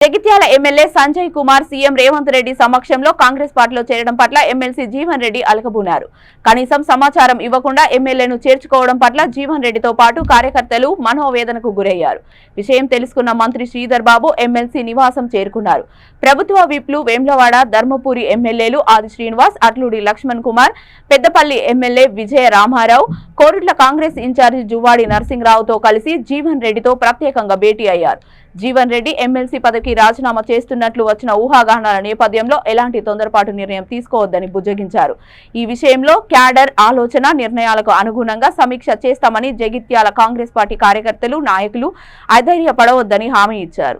Jagtial MLA Sanjay Kumar CM Revanth Reddy సమక్షంలో కాంగ్రెస్ పార్టీలో చేరడం పట్ల ఎమ్మెల్సీ జీవన్ రెడ్డి అలకబూనారు. కనీసం సమాచారం ఇవ్వకుండా ఎమ్మెల్యేను చేర్చుకోవడం పట్ల జీవన్ రెడ్డితో పాటు కార్యకర్తలు మనోవేదనకు గురయ్యారు. విషయం తెలుసుకున్న మంత్రి శ్రీధర్ బాబు ఎమ్మెల్సీ నివాసం చేరుకున్నారు. ప్రభుత్వ విప్లు వేములవాడ ధర్మపురి ఎమ్మెల్యేలు ఆది శ్రీనివాస్, అట్లూడి లక్ష్మణ్ కుమార్, పెద్దపల్లి ఎమ్మెల్యే విజయ రామారావు, కోరుట్ల కాంగ్రెస్ ఇన్ఛార్జి జువ్వాడి నరసింహరావుతో కలిసి జీవన్ రెడ్డితో ప్రత్యేకంగా భేటీ అయ్యారు. జీవన్ రెడ్డి ఎమ్మెల్సీ పదవికి రాజీనామా చేస్తున్నట్లు వచ్చిన ఊహాగానాల నేపథ్యంలో ఎలాంటి తొందరపాటు నిర్ణయం తీసుకోవద్దని బుజ్జగించారు. ఈ విషయంలో క్యాడర్ ఆలోచన నిర్ణయాలకు అనుగుణంగా సమీక్ష చేస్తామని జగిత్యాల కాంగ్రెస్ పార్టీ కార్యకర్తలు, నాయకులు అధైర్యపడవద్దని హామీ ఇచ్చారు.